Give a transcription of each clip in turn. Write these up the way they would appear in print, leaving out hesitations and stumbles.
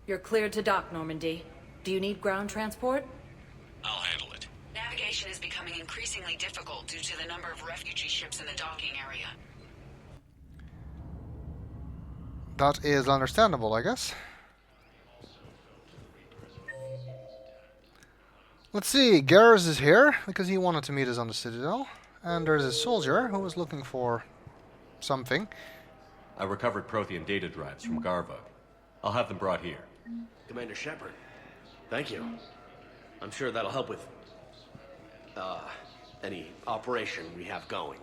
You're cleared to dock, Normandy. Do you need ground transport? I'll handle it. Navigation is becoming increasingly difficult due to the number of refugee ships in the docking area. That is understandable, I guess. Let's see, Garrus is here, because he wanted to meet us on the Citadel. And there's a soldier who was looking for something. I recovered Prothean data drives from Garvug. I'll have them brought here. Commander Shepard, thank you. I'm sure that'll help with, any operation we have going.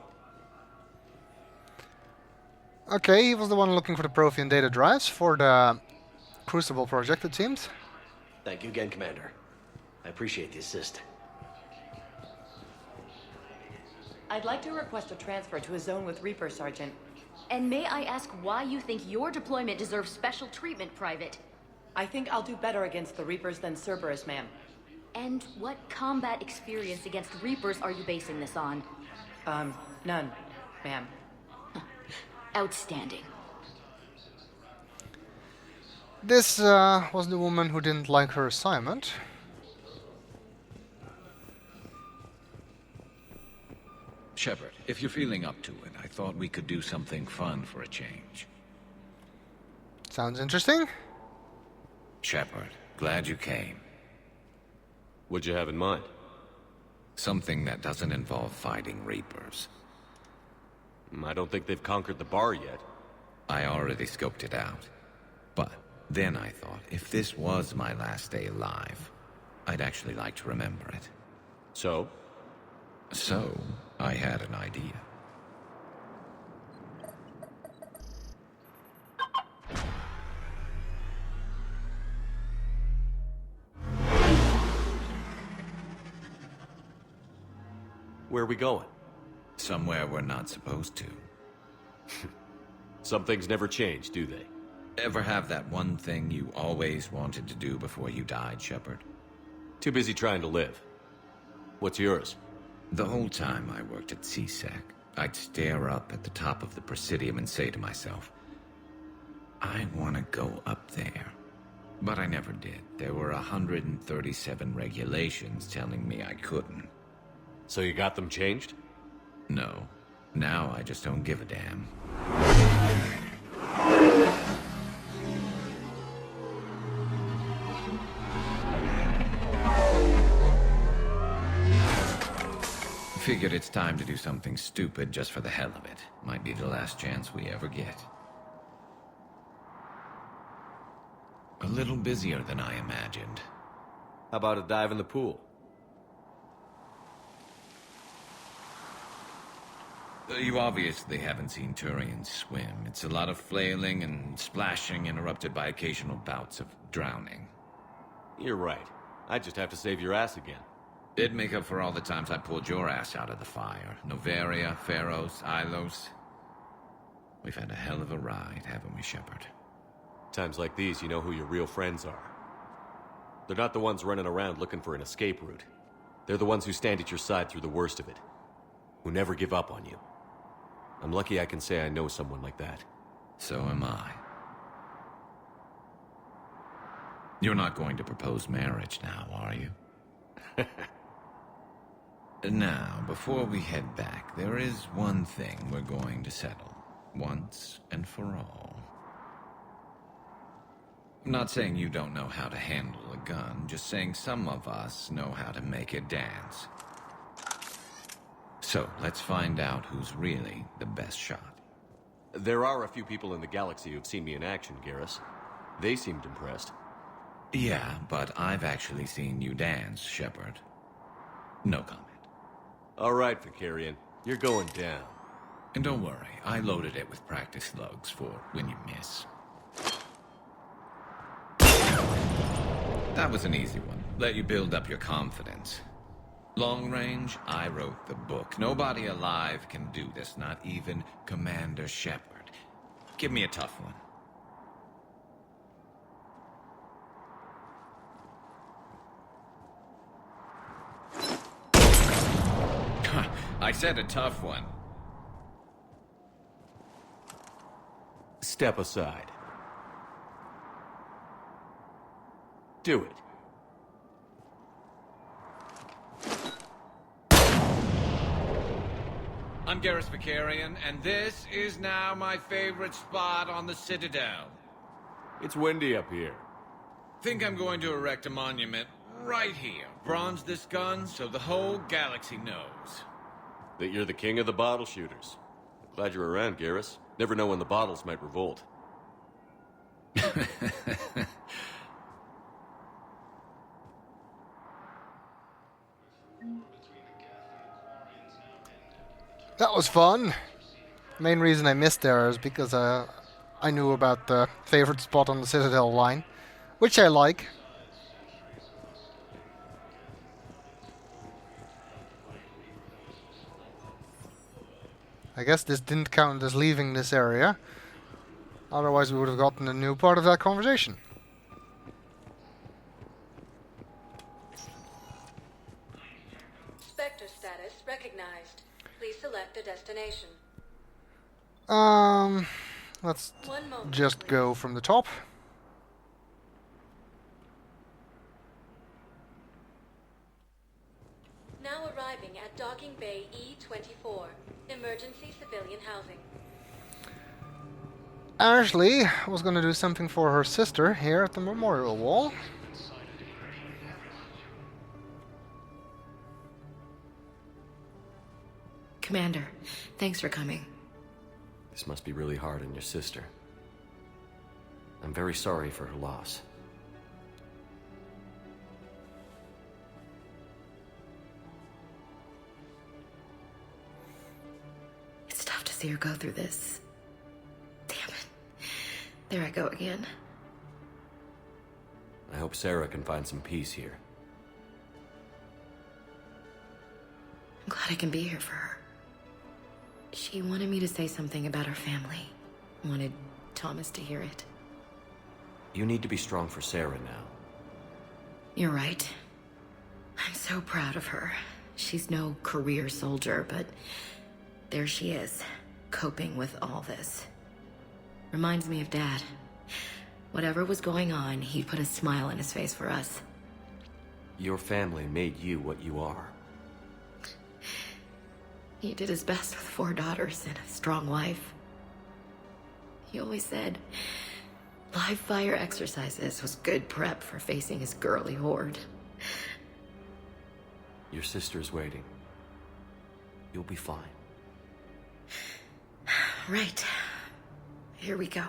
Okay, he was the one looking for the Prothean data drives for the Crucible project, it seems. Thank you again, Commander. I appreciate the assist. I'd like to request a transfer to a zone with Reaper, Sergeant. And may I ask why you think your deployment deserves special treatment, Private? I think I'll do better against the Reapers than Cerberus, ma'am. And what combat experience against Reapers are you basing this on? None, ma'am. Outstanding. This was the woman who didn't like her assignment. Shepard, if you're feeling up to it, I thought we could do something fun for a change. Sounds interesting. Shepard, glad you came. What'd you have in mind? Something that doesn't involve fighting Reapers. I don't think they've conquered the bar yet. I already scoped it out. But then I thought, if this was my last day alive, I'd actually like to remember it. So? So, I had an idea. Where are we going? Somewhere we're not supposed to. Some things never change, do they? Ever have that one thing you always wanted to do before you died, Shepard? Too busy trying to live. What's yours? The whole time I worked at CSEC, I'd stare up at the top of the Presidium and say to myself, I want to go up there. But I never did. There were 137 regulations telling me I couldn't. So you got them changed? No. Now I just don't give a damn. Figured it's time to do something stupid just for the hell of it. Might be the last chance we ever get. A little busier than I imagined. How about a dive in the pool? You obviously haven't seen Turians swim. It's a lot of flailing and splashing, interrupted by occasional bouts of drowning. You're right. I just have to save your ass again. It'd make up for all the times I pulled your ass out of the fire. Noveria, Pharos, Ilos. We've had a hell of a ride, haven't we, Shepard? Times like these, you know who your real friends are. They're not the ones running around looking for an escape route. They're the ones who stand at your side through the worst of it. Who never give up on you. I'm lucky I can say I know someone like that. So am I. You're not going to propose marriage now, are you? Now, before we head back, there is one thing we're going to settle. Once and for all. I'm not saying you don't know how to handle a gun, just saying some of us know how to make it dance. So, let's find out who's really the best shot. There are a few people in the galaxy who've seen me in action, Garrus. They seemed impressed. Yeah, but I've actually seen you dance, Shepard. No comment. All right, Vicarian. You're going down. And don't worry, I loaded it with practice slugs for when you miss. That was an easy one. Let you build up your confidence. Long range, I wrote the book. Nobody alive can do this, not even Commander Shepard. Give me a tough one. I said a tough one. Step aside. Do it. I'm Garrus Vicarian, and this is now my favorite spot on the Citadel. It's windy up here. Think I'm going to erect a monument right here. Bronze this gun so the whole galaxy knows. That you're the king of the bottle shooters. Glad you're around, Garrus. Never know when the bottles might revolt. That was fun. Main reason I missed there is because I knew about the favorite spot on the Citadel line, which I like. I guess this didn't count as leaving this area. Otherwise we would have gotten a new part of that conversation. Spectre status recognized. Please select a destination. Let's One moment, just please. go from the top. Now arriving at Docking Bay E-24. Emergency civilian housing. Ashley was going to do something for her sister here at the memorial wall. Commander, thanks for coming. This must be really hard on your sister. I'm very sorry for her loss. It's tough to see her go through this. Damn it. There I go again. I hope Sarah can find some peace here. I'm glad I can be here for her. She wanted me to say something about her family. Wanted Thomas to hear it. You need to be strong for Sarah now. You're right. I'm so proud of her. She's no career soldier, but there she is, coping with all this. Reminds me of Dad. Whatever was going on, he put a smile on his face for us. Your family made you what you are. He did his best with 4 daughters and a strong wife. He always said live fire exercises was good prep for facing his girly horde. Your sister's waiting. You'll be fine. Right. Here we go.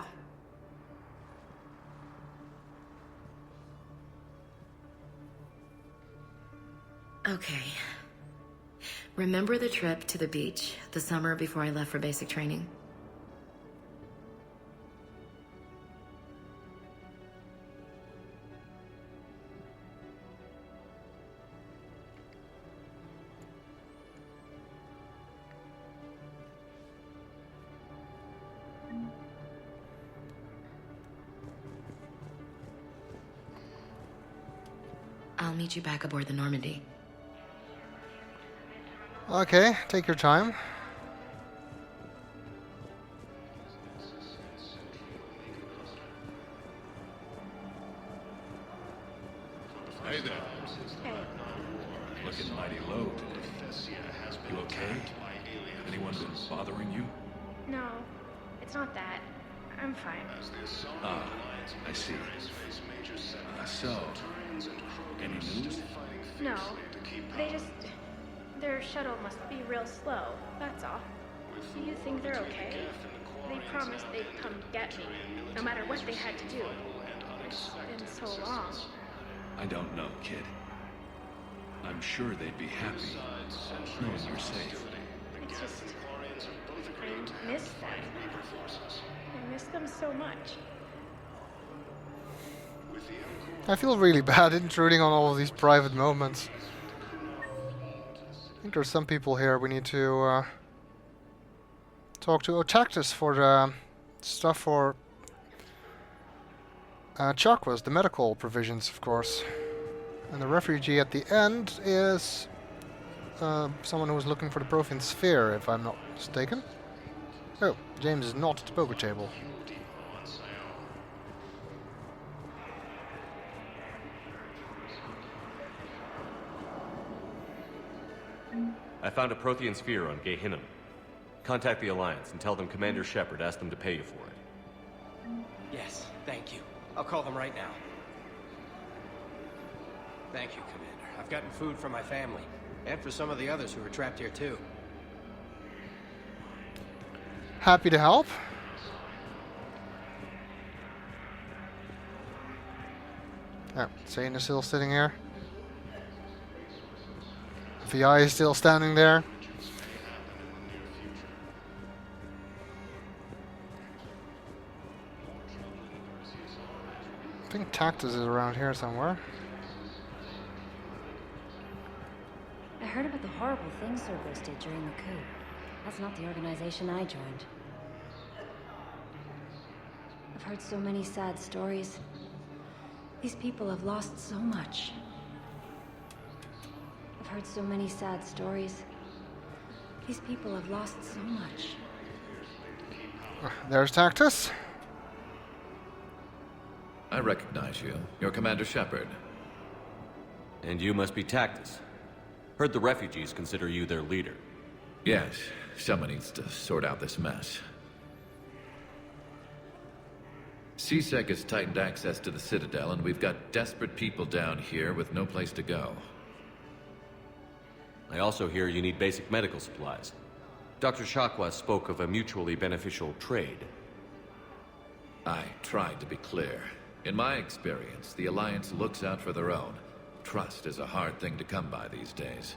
Okay. Remember the trip to the beach the summer before I left for basic training? I'll meet you back aboard the Normandy. Okay, take your time. Hey there. Looking mighty low today. You okay? Anyone been bothering you? No, it's not that. I'm fine. Ah, I see. So, any news? No, their shuttle must be real slow, that's all. Do you think they're okay? They promised they'd come get me, no matter what they had to do. It's been so long. I don't know, kid. I'm sure they'd be happy knowing you're safe. It's just, I miss them. I miss them so much. I feel really bad intruding on all of these private moments. I think there's some people here we need to talk to. Oh, Tactus for the stuff for Chakwas, the medical provisions, of course. And the refugee at the end is someone who was looking for the Prothean Sphere, if I'm not mistaken. Oh, James is not at the poker table. found a Prothean sphere on Gehinnom. Contact the Alliance and tell them Commander Shepard asked them to pay you for it. Yes, thank you. I'll call them right now. Thank you, Commander. I've gotten food for my family, and for some of the others who were trapped here too. Happy to help. Oh, Zane is still sitting here. VI is still standing there. I think Tactus is around here somewhere. I heard about the horrible things Cerberus did during the coup. That's not the organization I joined. I've heard so many sad stories. These people have lost so much. I've heard so many sad stories. These people have lost so much. There's Tactus. I recognize you. You're Commander Shepard. And you must be Tactus. Heard the refugees consider you their leader. Yes, someone needs to sort out this mess. CSEC has tightened access to the Citadel, and we've got desperate people down here with no place to go. I also hear you need basic medical supplies. Dr. Shakwa spoke of a mutually beneficial trade. I tried to be clear. In my experience, the Alliance looks out for their own. Trust is a hard thing to come by these days.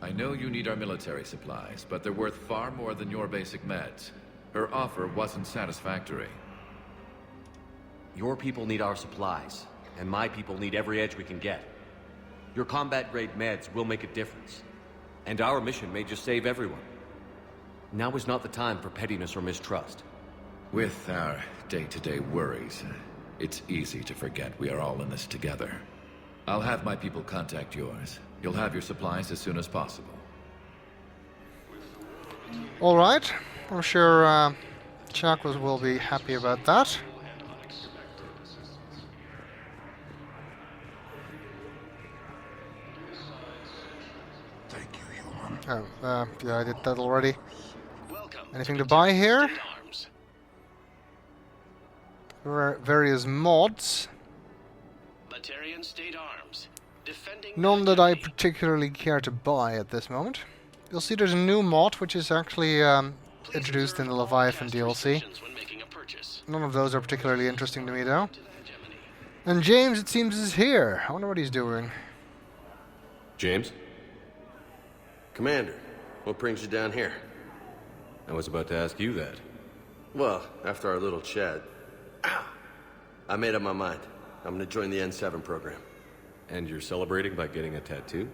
I know you need our military supplies, but they're worth far more than your basic meds. Her offer wasn't satisfactory. Your people need our supplies, and my people need every edge we can get. Your combat-grade meds will make a difference. And our mission may just save everyone. Now is not the time for pettiness or mistrust. With our day-to-day worries, it's easy to forget we are all in this together. I'll have my people contact yours. You'll have your supplies as soon as possible. Alright. I'm sure Chakwas will be happy about that. Thank you, human. Oh, yeah, I did that already. Anything to buy here? There are various mods. Batarian State Arms. Defending None that I particularly care to buy at this moment. You'll see there's a new mod which is actually introduced in the Leviathan DLC. None of those are particularly interesting to me though. And James, it seems, is here. I wonder what he's doing. James? Commander, what brings you down here? I was about to ask you that. Well, after our little chat, I made up my mind. I'm gonna join the N7 program. And you're celebrating by getting a tattoo?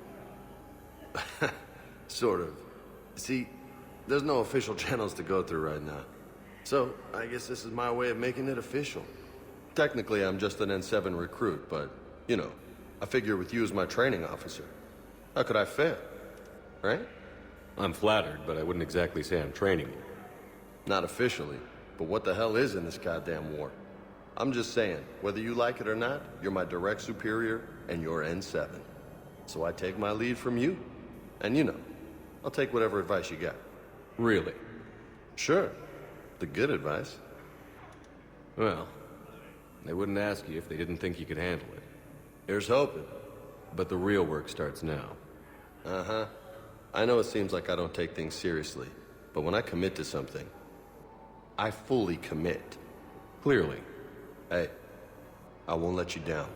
Sort of. See, there's no official channels to go through right now. So, I guess this is my way of making it official. Technically, I'm just an N7 recruit, but, you know, I figure with you as my training officer, how could I fail? Right? I'm flattered, but I wouldn't exactly say I'm training you. Not officially, but what the hell is in this goddamn war? I'm just saying, whether you like it or not, you're my direct superior, and you're N7. So I take my lead from you. And you know, I'll take whatever advice you got. Really? Sure. The good advice. Well, they wouldn't ask you if they didn't think you could handle it. Here's hoping. But the real work starts now. Uh-huh. I know it seems like I don't take things seriously, but when I commit to something, I fully commit. Clearly. Hey, I won't let you down.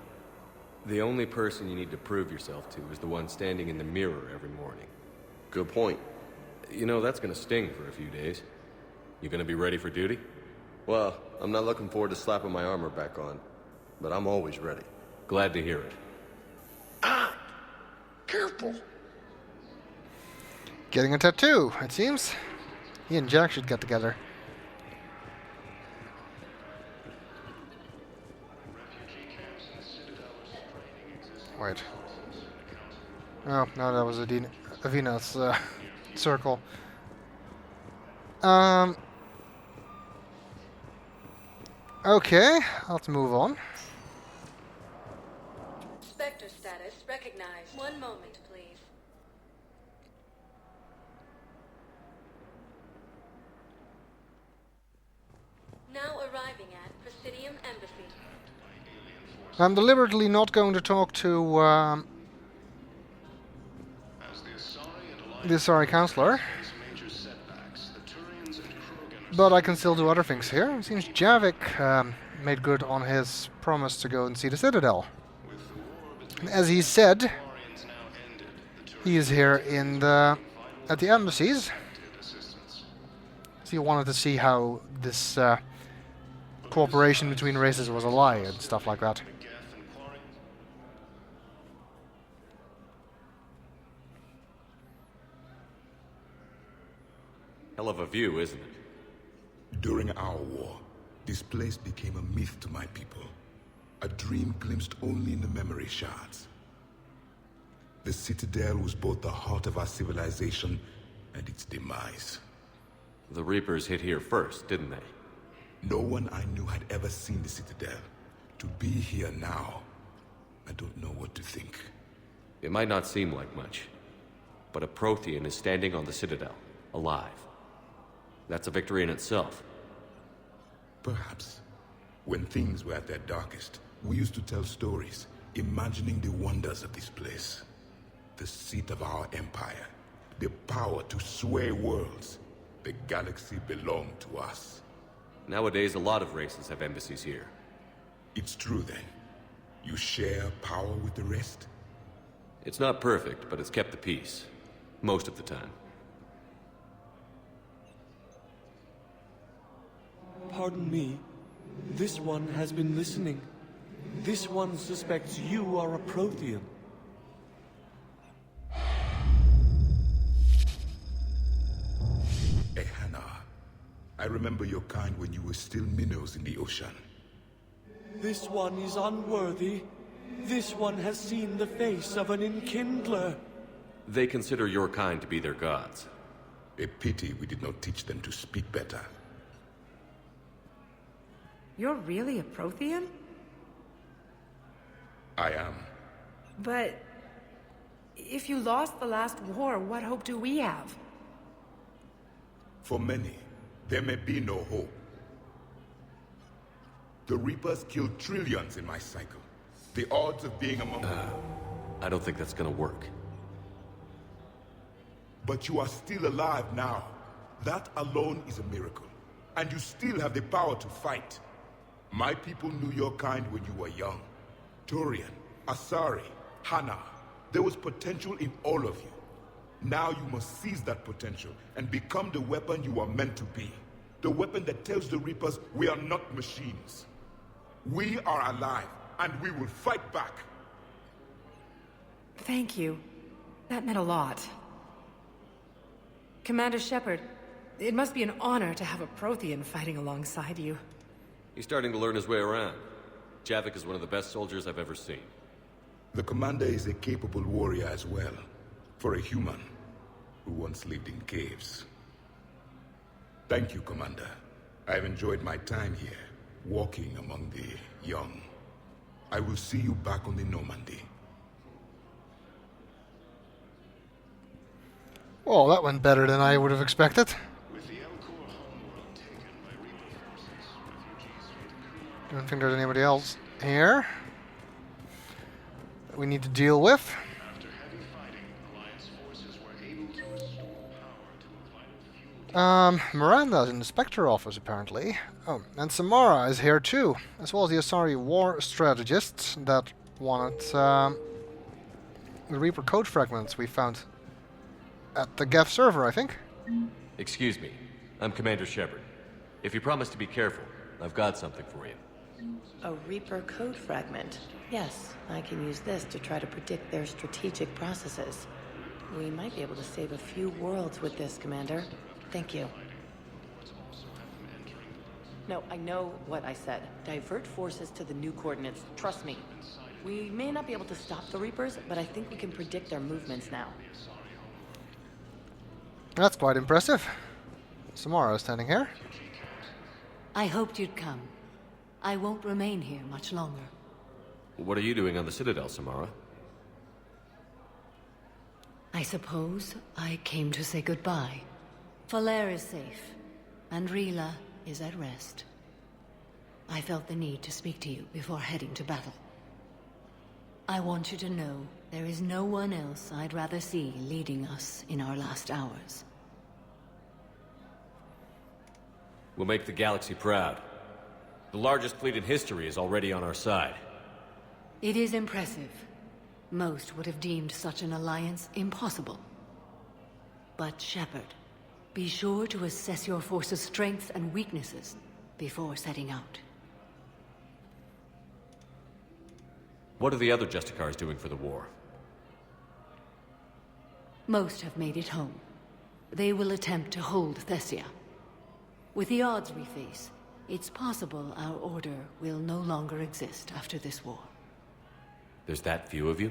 The only person you need to prove yourself to is the one standing in the mirror every morning. Good point. You know, that's gonna sting for a few days. You gonna be ready for duty? Well, I'm not looking forward to slapping my armor back on, but I'm always ready. Glad to hear it. Careful. Getting a tattoo, it seems. He and Jack should get together. Wait. Oh, no, that was a Venus circle. Okay, let's move on. Spectre status recognized. One moment, please. arriving at Presidium Embassy. I'm deliberately not going to talk to the Asari Counselor, but I can still do other things here. It seems Javic made good on his promise to go and see the Citadel. And as he said, he is here in at the embassies. So he wanted to see how this cooperation between races was a lie and stuff like that. Hell of a view, isn't it? During our war, this place became a myth to my people. A dream glimpsed only in the memory shards. The Citadel was both the heart of our civilization and its demise. The Reapers hit here first, didn't they? No one I knew had ever seen the Citadel. To be here now, I don't know what to think. It might not seem like much, but a Prothean is standing on the Citadel, alive. That's a victory in itself. Perhaps. When things were at their darkest, we used to tell stories, imagining the wonders of this place. The seat of our empire, the power to sway worlds. The galaxy belonged to us. Nowadays, a lot of races have embassies here. It's true then. You share power with the rest? It's not perfect, but it's kept the peace. Most of the time. Pardon me. This one has been listening. This one suspects you are a Prothean. Ehana, I remember your kind when you were still minnows in the ocean. This one is unworthy. This one has seen the face of an enkindler. They consider your kind to be their gods. A pity we did not teach them to speak better. You're really a Prothean? I am. But if you lost the last war, what hope do we have? For many, there may be no hope. The Reapers killed trillions in my cycle. The odds of being among them. I don't think that's gonna work. But you are still alive now. That alone is a miracle. And you still have the power to fight. My people knew your kind when you were young. Turian, Asari, Hana. There was potential in all of you. Now you must seize that potential and become the weapon you are meant to be. The weapon that tells the Reapers we are not machines. We are alive, and we will fight back. Thank you. That meant a lot. Commander Shepard, it must be an honor to have a Prothean fighting alongside you. He's starting to learn his way around. Javic is one of the best soldiers I've ever seen. The commander is a capable warrior as well. For a human who once lived in caves. Thank you, Commander. I've enjoyed my time here, walking among the young. I will see you back on the Normandy. Well, that went better than I would have expected. Don't think there's anybody else here that we need to deal with. Miranda's in the Spectre office, apparently. Oh, and Samara is here too, as well as the Asari war strategists that wanted the Reaper code fragments we found at the Geth server, I think. Excuse me, I'm Commander Shepard. If you promise to be careful, I've got something for you. A Reaper code fragment. Yes, I can use this to try to predict their strategic processes. We might be able to save a few worlds with this, Commander. Thank you. No, I know what I said. Divert forces to the new coordinates. Trust me. We may not be able to stop the Reapers, but I think we can predict their movements now. That's quite impressive. Samara is standing here. I hoped you'd come. I won't remain here much longer. What are you doing on the Citadel, Samara? I suppose I came to say goodbye. Valer is safe, and Rila is at rest. I felt the need to speak to you before heading to battle. I want you to know there is no one else I'd rather see leading us in our last hours. We'll make the galaxy proud. The largest fleet in history is already on our side. It is impressive. Most would have deemed such an alliance impossible. But Shepard, be sure to assess your force's strengths and weaknesses before setting out. What are the other Justicars doing for the war? Most have made it home. They will attempt to hold Thessia. With the odds we face, it's possible our order will no longer exist after this war. There's that few of you?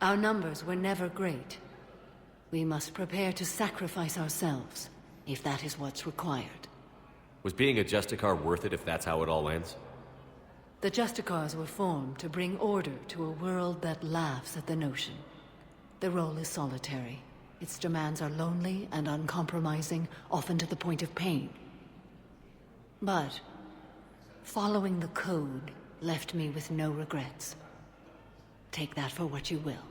Our numbers were never great. We must prepare to sacrifice ourselves, if that is what's required. Was being a Justicar worth it if that's how it all ends? The Justicars were formed to bring order to a world that laughs at the notion. The role is solitary. Its demands are lonely and uncompromising, often to the point of pain. But following the code left me with no regrets. Take that for what you will.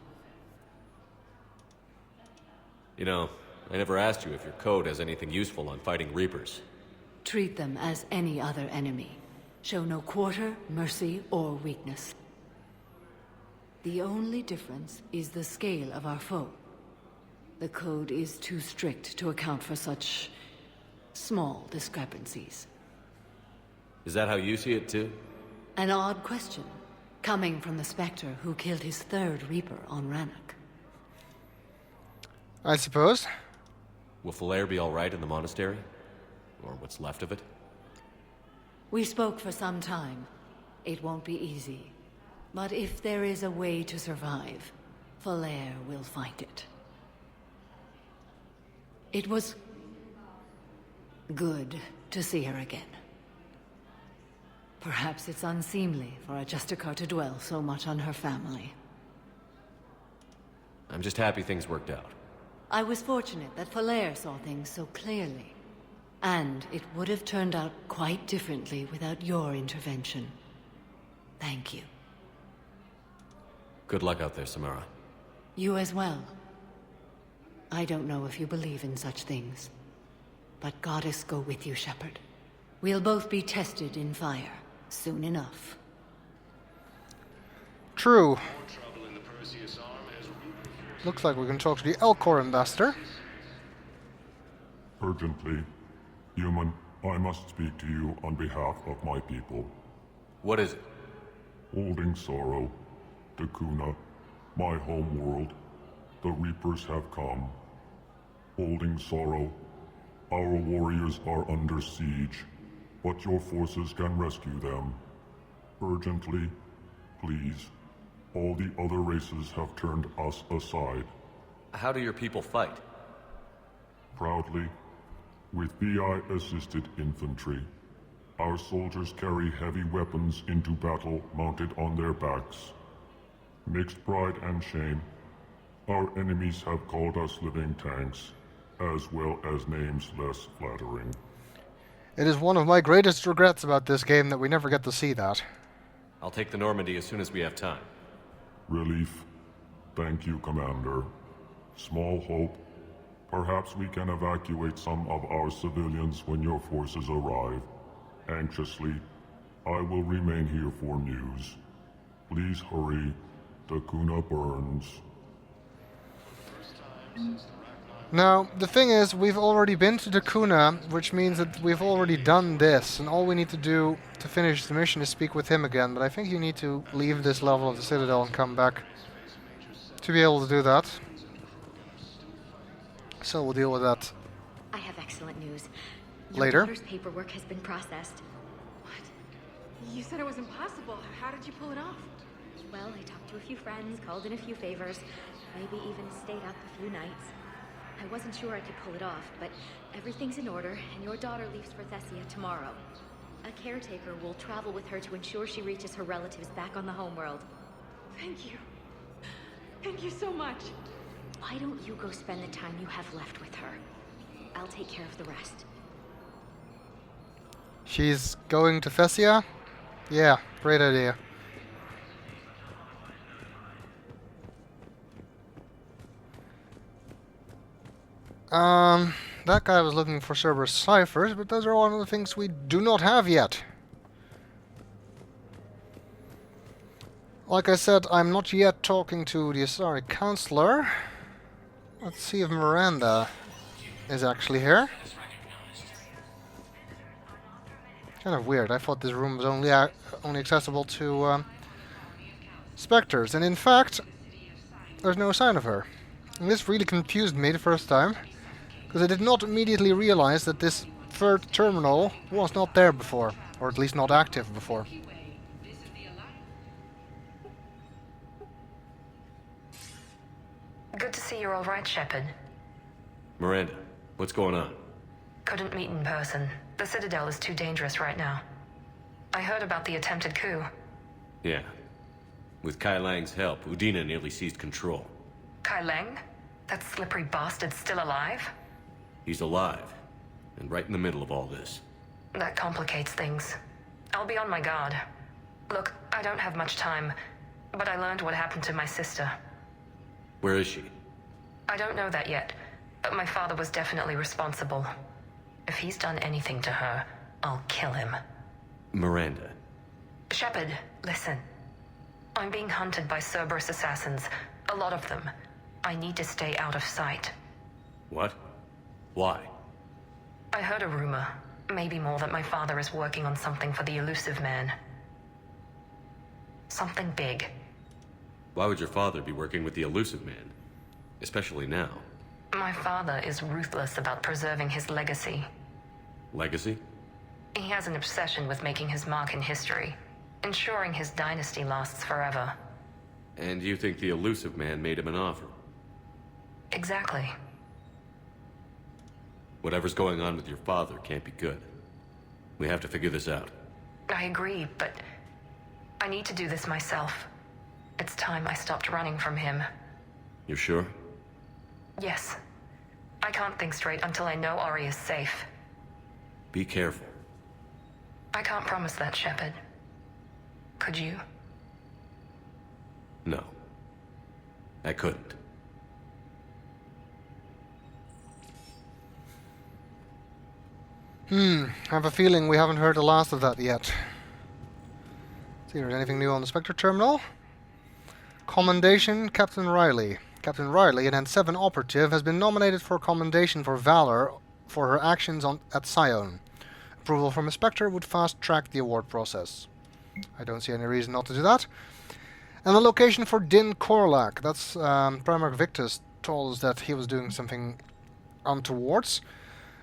You know, I never asked you if your code has anything useful on fighting Reapers. Treat them as any other enemy. Show no quarter, mercy, or weakness. The only difference is the scale of our foe. The code is too strict to account for such small discrepancies. Is that how you see it too? An odd question, coming from the Spectre who killed his third Reaper on Rannoch. I suppose. Will Falair be alright in the monastery? Or what's left of it? We spoke for some time. It won't be easy. But if there is a way to survive, Falair will find it. It was good to see her again. Perhaps it's unseemly for a Justicar to dwell so much on her family. I'm just happy things worked out. I was fortunate that Falair saw things so clearly. And it would have turned out quite differently without your intervention. Thank you. Good luck out there, Samara. You as well. I don't know if you believe in such things, but Goddess go with you, Shepard. We'll both be tested in fire, soon enough. True. Looks like we can talk to the Elcor ambassador. Urgently. Human, I must speak to you on behalf of my people. What is it? Holding sorrow. Dakuna, my home world. The Reapers have come. Holding sorrow. Our warriors are under siege, but your forces can rescue them. Urgently, please. All the other races have turned us aside. How do your people fight? Proudly, with VI-assisted infantry. Our soldiers carry heavy weapons into battle mounted on their backs. Mixed pride and shame, our enemies have called us living tanks, as well as names less flattering. It is one of my greatest regrets about this game that we never get to see that. I'll take the Normandy as soon as we have time. Relief. Thank you, Commander. Small hope. Perhaps we can evacuate some of our civilians when your forces arrive. Anxiously, I will remain here for news. Please hurry. Dakuna burns. Now, the thing is, we've already been to Dakuna, which means that we've already done this, and all we need to do to finish the mission is speak with him again, but I think you need to leave this level of the Citadel and come back to be able to do that. So we'll deal with that I have excellent news. later. Your daughter's paperwork has been processed. What? You said it was impossible. How did you pull it off? Well, I talked to a few friends, called in a few favors, maybe even stayed up a few nights. I wasn't sure I could pull it off, but everything's in order, and your daughter leaves for Thessia tomorrow. A caretaker will travel with her to ensure she reaches her relatives back on the homeworld. Thank you. Thank you so much. Why don't you go spend the time you have left with her? I'll take care of the rest. She's going to Thessia? Yeah, great idea. That guy was looking for Cerberus ciphers, but those are one of the things we do not have yet. Like I said, I'm not yet talking to the Asari Counselor. Let's see if Miranda is actually here. Kind of weird. I thought this room was only accessible to specters, and in fact, there's no sign of her. And this really confused me the first time, because I did not immediately realize that this third terminal was not there before, or at least not active before. Good to see you're all right, Shepard. Miranda, what's going on? Couldn't meet in person. The Citadel is too dangerous right now. I heard about the attempted coup. Yeah. With Kai Lang's help, Udina nearly seized control. Kai Lang? That slippery bastard's still alive? He's alive, and right in the middle of all this. That complicates things. I'll be on my guard. Look, I don't have much time, but I learned what happened to my sister. Where is she? I don't know that yet, but my father was definitely responsible. If he's done anything to her, I'll kill him. Miranda. Shepard, listen. I'm being hunted by Cerberus assassins. A lot of them. I need to stay out of sight. What? Why? I heard a rumor, maybe more, that my father is working on something for the elusive man. Something big. Why would your father be working with the elusive man? Especially now. My father is ruthless about preserving his legacy. Legacy? He has an obsession with making his mark in history, ensuring his dynasty lasts forever. And you think the elusive man made him an offer? Exactly. Whatever's going on with your father can't be good. We have to figure this out. I agree, but I need to do this myself. It's time I stopped running from him. You're sure? Yes. I can't think straight until I know Ori is safe. Be careful. I can't promise that, Shepard. Could you? No. I couldn't. I have a feeling we haven't heard the last of that yet. See if there's anything new on the Spectre terminal. Commendation, Captain Riley. Captain Riley, an N7 operative, has been nominated for commendation for valor for her actions at Sion. Approval from a Spectre would fast-track the award process. I don't see any reason not to do that. And the location for Din Corlac. That's Primarch Victus told us that he was doing something untowards.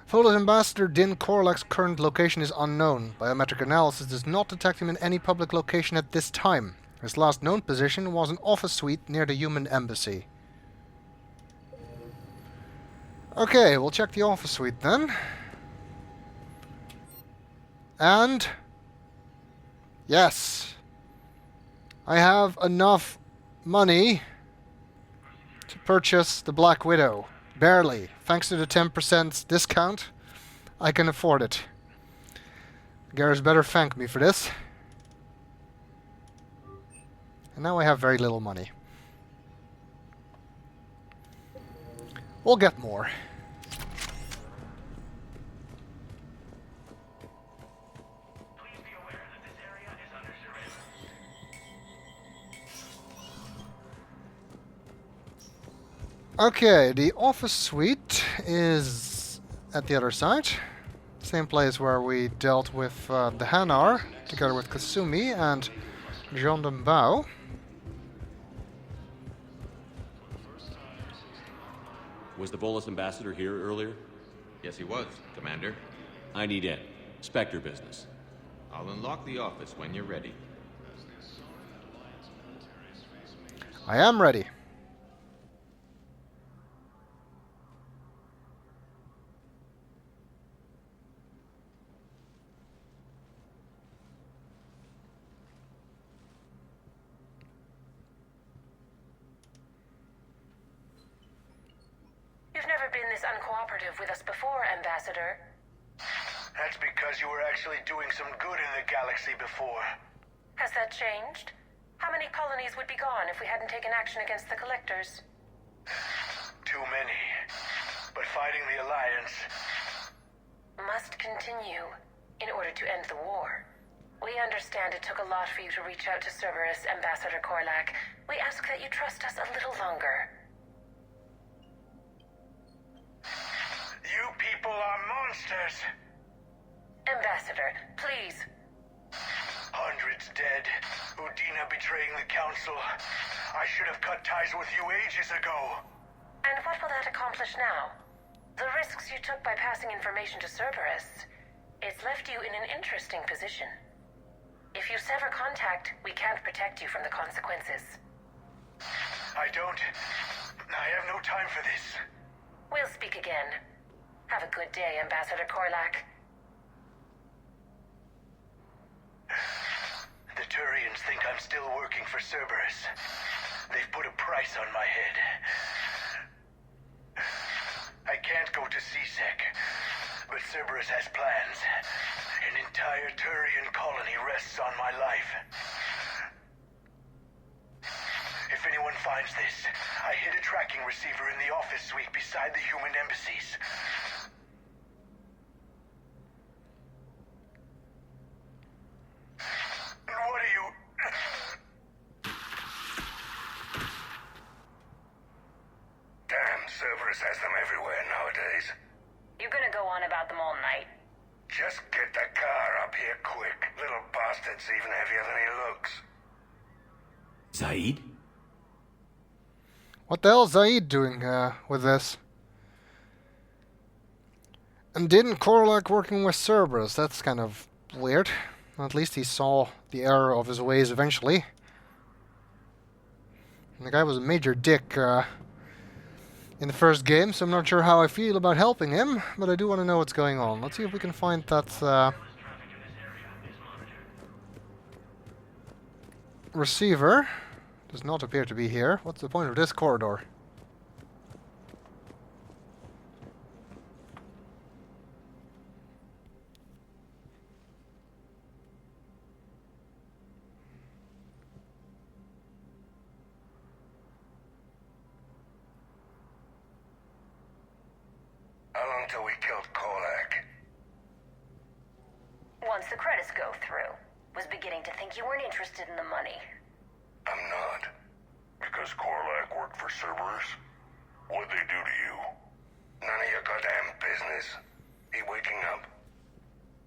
Volus Ambassador Din Corlac's current location is unknown. Biometric analysis does not detect him in any public location at this time. His last known position was an office suite near the human embassy. Okay, we'll check the office suite then. And... yes! I have enough money to purchase the Black Widow. Barely. Thanks to the 10% discount, I can afford it. Garrus better thank me for this. And now I have very little money. We'll get more. Okay, the office suite is at the other side. Same place where we dealt with the Hanar, together with Kasumi and Jean Dambao. Was the Volus ambassador here earlier? Yes, he was, Commander. I need in. Spectre business. I'll unlock the office when you're ready. I am ready. You've never been this uncooperative with us before, Ambassador. That's because you were actually doing some good in the galaxy before. Has that changed? How many colonies would be gone if we hadn't taken action against the Collectors? Too many. But fighting the Alliance must continue in order to end the war. We understand it took a lot for you to reach out to Cerberus, Ambassador Corlac. We ask that you trust us a little longer. You people are monsters! Ambassador, please. Hundreds dead. Udina betraying the Council. I should have cut ties with you ages ago. And what will that accomplish now? The risks you took by passing information to Cerberus, it's left you in an interesting position. If you sever contact, we can't protect you from the consequences. I have no time for this. We'll speak again. Have a good day, Ambassador Corlac. The Turians think I'm still working for Cerberus. They've put a price on my head. I can't go to CSEC, but Cerberus has plans. An entire Turian colony rests on my life. If anyone finds this, I hid a tracking receiver in the office suite beside the human embassies. What are you... Damn, Cerberus has them everywhere nowadays. You're gonna go on about them all night? Just get the car up here quick. Little bastard's even heavier than he looks. Zaid? What the hell is Zaid doing with this? And didn't Corlac working with Cerberus? That's kind of weird. At least he saw the error of his ways eventually. And the guy was a major dick in the first game, so I'm not sure how I feel about helping him, but I do want to know what's going on. Let's see if we can find that receiver. Does not appear to be here. What's the point of this corridor? How long till we killed Corlac? Once the credits go through. Was beginning to think you weren't interested in the money. I'm not. Because Corlac worked for Cerberus? What'd they do to you? None of your goddamn business. He waking up?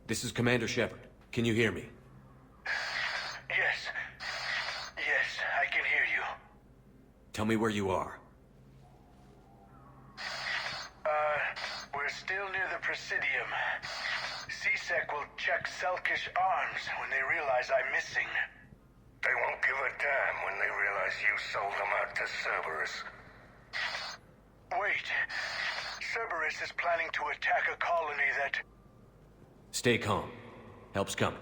This is Commander Shepard. Can you hear me? Yes. Yes, I can hear you. Tell me where you are. We're still near the Presidium. CSEC will check Selkish arms when they realize I'm missing. They won't give a damn when they realize you sold them out to Cerberus. Wait. Cerberus is planning to attack a colony that... Stay calm. Help's coming.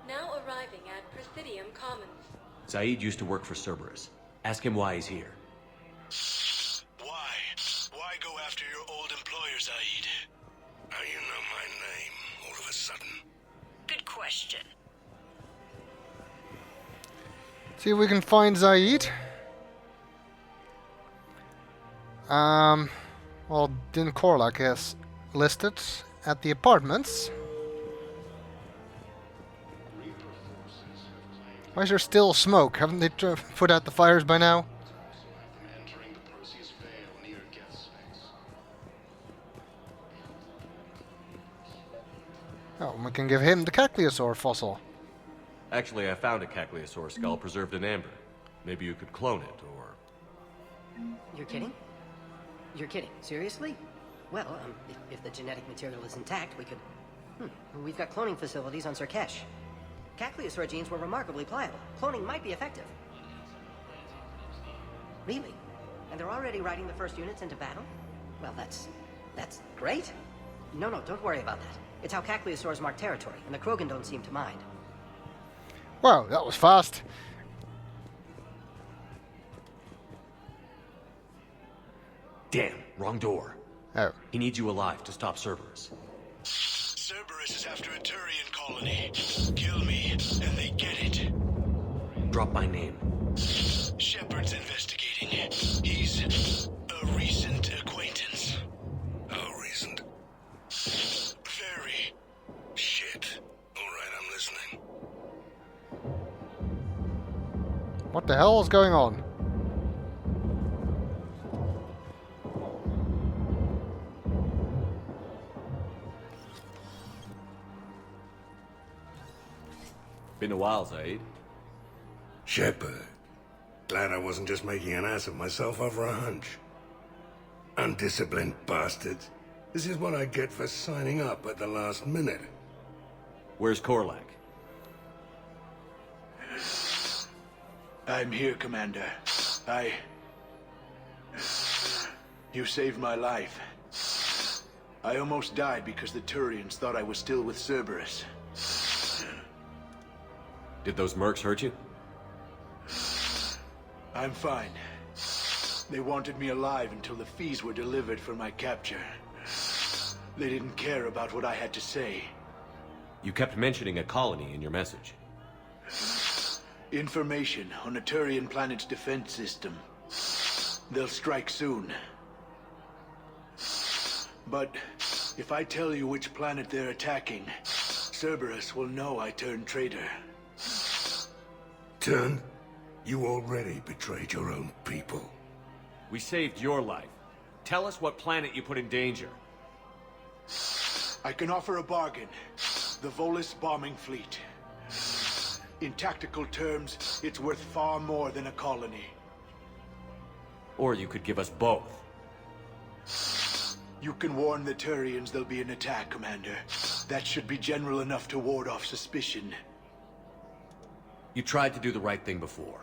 Now arriving at Presidium Commons. Zaid used to work for Cerberus. Ask him why he's here. Why? Why go after your old employer, Zaid? How you know my name all of a sudden? Good question. See if we can find Zaid. Well, Din Corlac is listed at the apartments. Why is there still smoke? Haven't they put out the fires by now? Oh, we can give him the Cacliosaur fossil. Actually, I found a Cacliosaur skull preserved in amber. Maybe you could clone it, or... You're kidding? You're kidding. Seriously? Well, if the genetic material is intact, we could... We've got cloning facilities on Surkesh. Cacliosaur genes were remarkably pliable. Cloning might be effective. Really? And they're already riding the first units into battle? Well, that's great. No, don't worry about that. It's how Cacliosaurs mark territory, and the Krogan don't seem to mind. Wow, that was fast. Damn, wrong door. Oh. He needs you alive to stop Cerberus. Cerberus is after a Turian colony. Kill me, and they get it. Drop my name. Shepard's investigating. He's a recent acquaintance. How recent? Very. Shit. Alright, I'm listening. What the hell is going on? Been a while, Zaid. Shepard. Glad I wasn't just making an ass of myself over a hunch. Undisciplined bastards. This is what I get for signing up at the last minute. Where's Corlac? I'm here, Commander. You saved my life. I almost died because the Turians thought I was still with Cerberus. Did those mercs hurt you? I'm fine. They wanted me alive until the fees were delivered for my capture. They didn't care about what I had to say. You kept mentioning a colony in your message. Information on a Turian planet's defense system. They'll strike soon. But if I tell you which planet they're attacking, Cerberus will know I turned traitor. Turned? You already betrayed your own people. We saved your life. Tell us what planet you put in danger. I can offer a bargain. The Volus bombing fleet. In tactical terms, it's worth far more than a colony. Or you could give us both. You can warn the Turians there'll be an attack, Commander. That should be general enough to ward off suspicion. You tried to do the right thing before.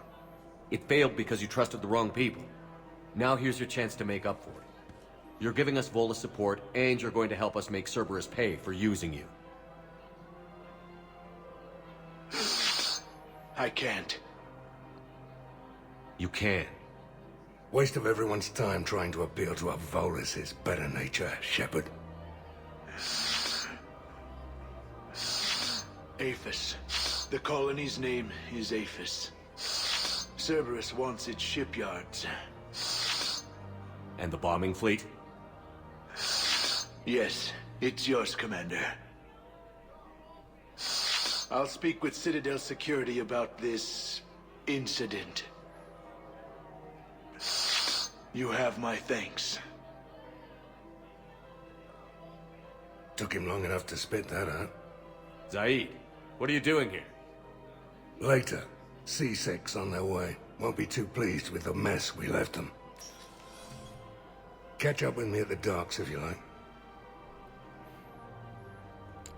It failed because you trusted the wrong people. Now here's your chance to make up for it. You're giving us Volus support, and you're going to help us make Cerberus pay for using you. I can't. You can. Waste of everyone's time trying to appeal to a Volus' better nature, Shepard. Aphis. The colony's name is Aphis. Cerberus wants its shipyards. And the bombing fleet? Yes, it's yours, Commander. I'll speak with Citadel security about this incident. You have my thanks. Took him long enough to spit that out. Zaid, what are you doing here? Later. C6 on their way. Won't be too pleased with the mess we left them. Catch up with me at the docks if you like.